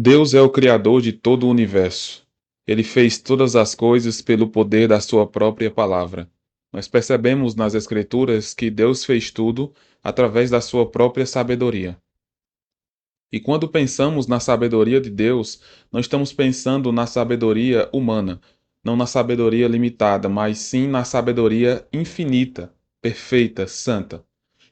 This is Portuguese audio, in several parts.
Deus é o Criador de todo o universo. Ele fez todas as coisas pelo poder da sua própria palavra. Nós percebemos nas Escrituras que Deus fez tudo através da sua própria sabedoria. E quando pensamos na sabedoria de Deus, não estamos pensando na sabedoria humana, não na sabedoria limitada, mas sim na sabedoria infinita, perfeita, santa.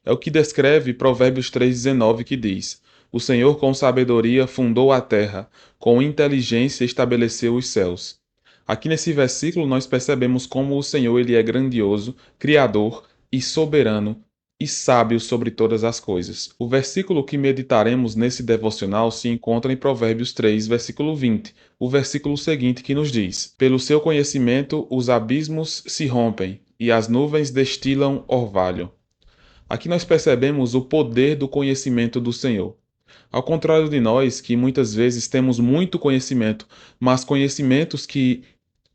É o que descreve Provérbios 3,19, que diz: O Senhor com sabedoria fundou a terra, com inteligência estabeleceu os céus. Aqui nesse versículo nós percebemos como o Senhor ele é grandioso, criador e soberano e sábio sobre todas as coisas. O versículo que meditaremos nesse devocional se encontra em Provérbios 3, versículo 20, o versículo seguinte que nos diz: Pelo seu conhecimento os abismos se rompem e as nuvens destilam orvalho. Aqui nós percebemos o poder do conhecimento do Senhor. Ao contrário de nós, que muitas vezes temos muito conhecimento, mas conhecimentos que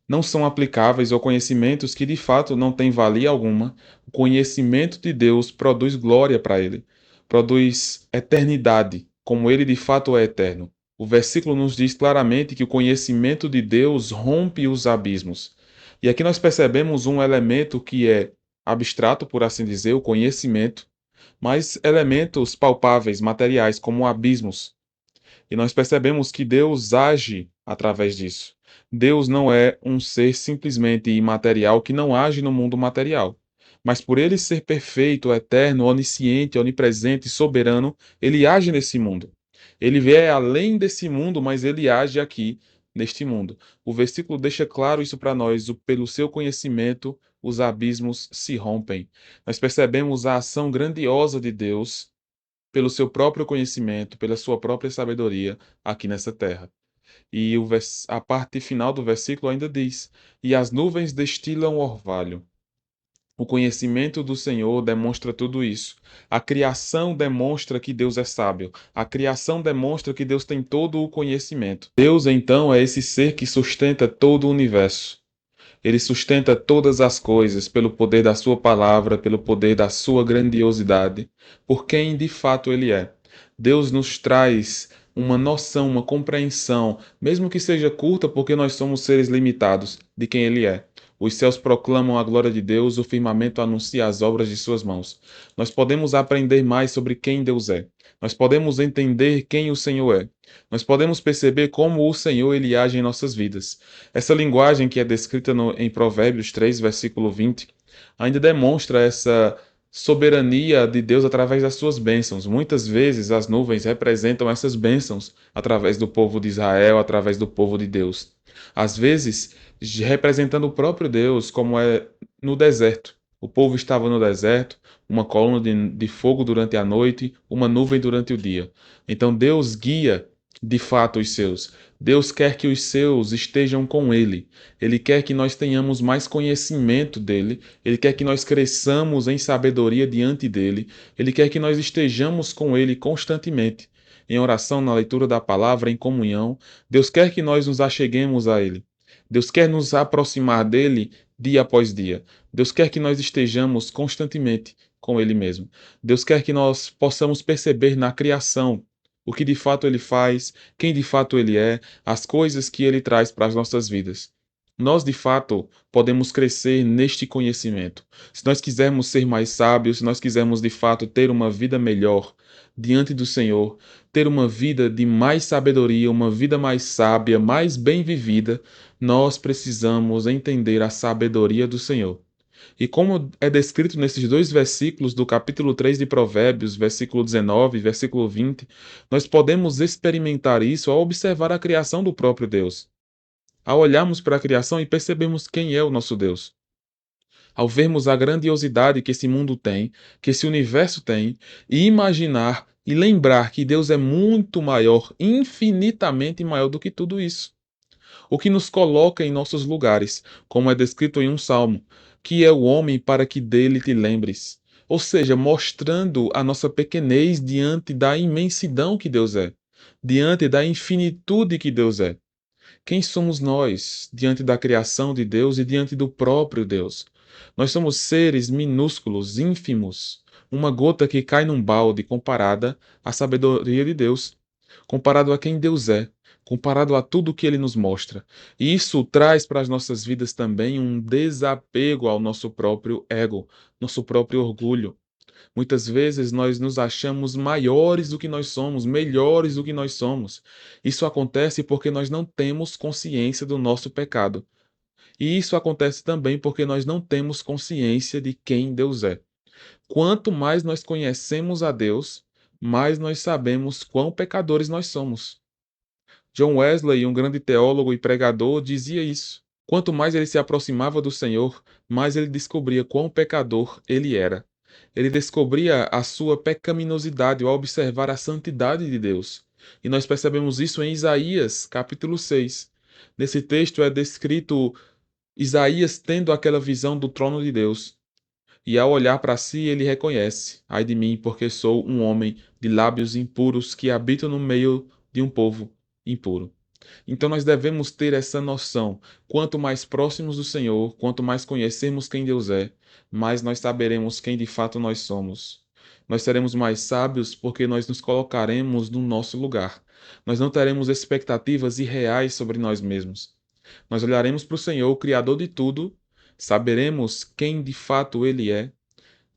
não são aplicáveis ou conhecimentos que de fato não têm valia alguma, o conhecimento de Deus produz glória para ele, produz eternidade, como ele de fato é eterno. O versículo nos diz claramente que o conhecimento de Deus rompe os abismos. E aqui nós percebemos um elemento que é abstrato, por assim dizer, o conhecimento, mas elementos palpáveis, materiais, como abismos. E nós percebemos que Deus age através disso. Deus não é um ser simplesmente imaterial que não age no mundo material. Mas por ele ser perfeito, eterno, onisciente, onipresente, soberano, ele age nesse mundo. Ele vê além desse mundo, mas ele age aqui neste mundo. O versículo deixa claro isso para nós: pelo seu conhecimento, os abismos se rompem. Nós percebemos a ação grandiosa de Deus pelo seu próprio conhecimento, pela sua própria sabedoria aqui nessa terra. E a parte final do versículo ainda diz: E as nuvens destilam orvalho. O conhecimento do Senhor demonstra tudo isso. A criação demonstra que Deus é sábio. A criação demonstra que Deus tem todo o conhecimento. Deus, então, é esse ser que sustenta todo o universo. Ele sustenta todas as coisas pelo poder da sua palavra, pelo poder da sua grandiosidade, por quem de fato ele é. Deus nos traz uma noção, uma compreensão, mesmo que seja curta, porque nós somos seres limitados, de quem ele é. Os céus proclamam a glória de Deus, o firmamento anuncia as obras de suas mãos. Nós podemos aprender mais sobre quem Deus é. Nós podemos entender quem o Senhor é. Nós podemos perceber como o Senhor ele age em nossas vidas. Essa linguagem que é descrita em Provérbios 3, versículo 20, ainda demonstra essa soberania de Deus através das suas bênçãos. Muitas vezes as nuvens representam essas bênçãos através do povo de Israel, através do povo de Deus. Às vezes, representando o próprio Deus, como é no deserto. O povo estava no deserto, uma coluna de fogo durante a noite, uma nuvem durante o dia. Então Deus guia de fato os seus. Deus quer que os seus estejam com Ele. Ele quer que nós tenhamos mais conhecimento dele. Ele quer que nós cresçamos em sabedoria diante dele. Ele quer que nós estejamos com Ele constantemente, em oração, na leitura da palavra, em comunhão. Deus quer que nós nos acheguemos a Ele. Deus quer nos aproximar dele dia após dia. Deus quer que nós estejamos constantemente com Ele mesmo. Deus quer que nós possamos perceber na criação o que de fato Ele faz, quem de fato Ele é, as coisas que Ele traz para as nossas vidas. Nós, de fato, podemos crescer neste conhecimento. Se nós quisermos ser mais sábios, se nós quisermos, de fato, ter uma vida melhor diante do Senhor, ter uma vida de mais sabedoria, uma vida mais sábia, mais bem vivida, nós precisamos entender a sabedoria do Senhor. E como é descrito nesses dois versículos do capítulo 3 de Provérbios, versículo 19 e versículo 20, nós podemos experimentar isso ao observar a criação do próprio Deus. Ao olharmos para a criação e percebermos quem é o nosso Deus. Ao vermos a grandiosidade que esse mundo tem, que esse universo tem, e imaginar e lembrar que Deus é muito maior, infinitamente maior do que tudo isso, o que nos coloca em nossos lugares, como é descrito em um salmo, que é o homem para que dele te lembres. Ou seja, mostrando a nossa pequenez diante da imensidão que Deus é, diante da infinitude que Deus é. Quem somos nós diante da criação de Deus e diante do próprio Deus? Nós somos seres minúsculos, ínfimos, uma gota que cai num balde comparada à sabedoria de Deus, comparado a quem Deus é. comparado a tudo que ele nos mostra. E isso traz para as nossas vidas também um desapego ao nosso próprio ego, nosso próprio orgulho. Muitas vezes nós nos achamos maiores do que nós somos, melhores do que nós somos. Isso acontece porque nós não temos consciência do nosso pecado. E isso acontece também porque nós não temos consciência de quem Deus é. Quanto mais nós conhecemos a Deus, mais nós sabemos quão pecadores nós somos. John Wesley, um grande teólogo e pregador, dizia isso. Quanto mais ele se aproximava do Senhor, mais ele descobria quão pecador ele era. Ele descobria a sua pecaminosidade ao observar a santidade de Deus. E nós percebemos isso em Isaías, capítulo 6. Nesse texto é descrito Isaías tendo aquela visão do trono de Deus. E ao olhar para si, ele reconhece: Ai de mim, porque sou um homem de lábios impuros que habito no meio de um povo impuro. Então nós devemos ter essa noção. Quanto mais próximos do Senhor, quanto mais conhecermos quem Deus é, mais nós saberemos quem de fato nós somos. Nós seremos mais sábios porque nós nos colocaremos no nosso lugar. Nós não teremos expectativas irreais sobre nós mesmos. Nós olharemos para o Senhor, o Criador de tudo, saberemos quem de fato Ele é,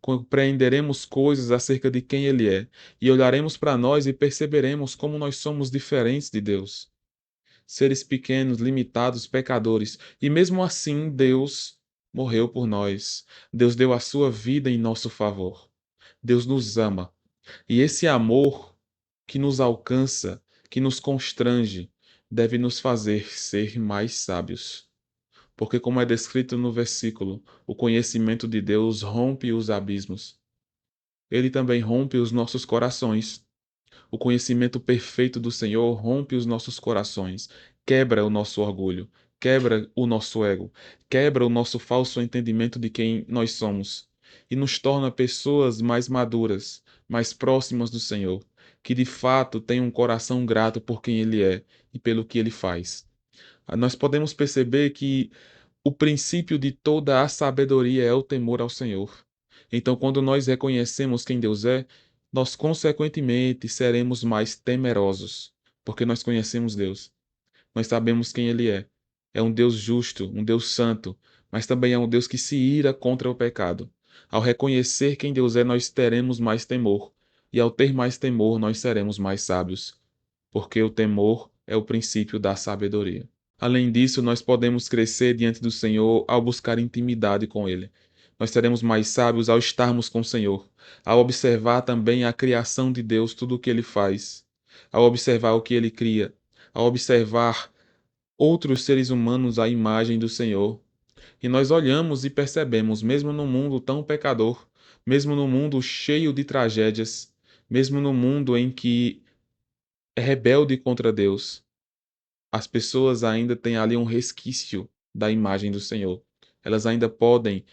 compreenderemos coisas acerca de quem Ele é, e olharemos para nós e perceberemos como nós somos diferentes de Deus. Seres pequenos, limitados, pecadores, e mesmo assim Deus morreu por nós. Deus deu a sua vida em nosso favor. Deus nos ama. E esse amor que nos alcança, que nos constrange, deve nos fazer ser mais sábios. Porque, como é descrito no versículo, o conhecimento de Deus rompe os abismos. Ele também rompe os nossos corações. O conhecimento perfeito do Senhor rompe os nossos corações, quebra o nosso orgulho, quebra o nosso ego, quebra o nosso falso entendimento de quem nós somos e nos torna pessoas mais maduras, mais próximas do Senhor, que de fato têm um coração grato por quem Ele é e pelo que Ele faz. Nós podemos perceber que o princípio de toda a sabedoria é o temor ao Senhor. Então, quando nós reconhecemos quem Deus é, nós consequentemente seremos mais temerosos, porque nós conhecemos Deus. Nós sabemos quem Ele é. É um Deus justo, um Deus santo, mas também é um Deus que se ira contra o pecado. Ao reconhecer quem Deus é, nós teremos mais temor. E ao ter mais temor, nós seremos mais sábios, porque o temor é o princípio da sabedoria. Além disso, nós podemos crescer diante do Senhor ao buscar intimidade com Ele. Nós seremos mais sábios ao estarmos com o Senhor, ao observar também a criação de Deus, tudo o que Ele faz, ao observar o que Ele cria, ao observar outros seres humanos à imagem do Senhor. E nós olhamos e percebemos, mesmo no mundo tão pecador, mesmo no mundo cheio de tragédias, mesmo no mundo em que é rebelde contra Deus, as pessoas ainda têm ali um resquício da imagem do Senhor. Elas ainda podem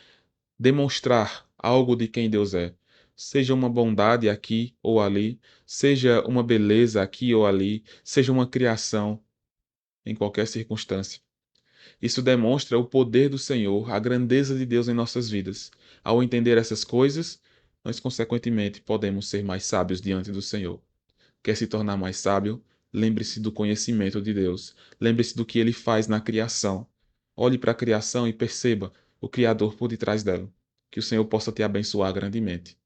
demonstrar algo de quem Deus é. Seja uma bondade aqui ou ali, seja uma beleza aqui ou ali, seja uma criação em qualquer circunstância. Isso demonstra o poder do Senhor, a grandeza de Deus em nossas vidas. Ao entender essas coisas, nós consequentemente podemos ser mais sábios diante do Senhor. Quer se tornar mais sábio? Lembre-se do conhecimento de Deus. Lembre-se do que ele faz na criação. Olhe para a criação e perceba o Criador por detrás dela. Que o Senhor possa te abençoar grandemente.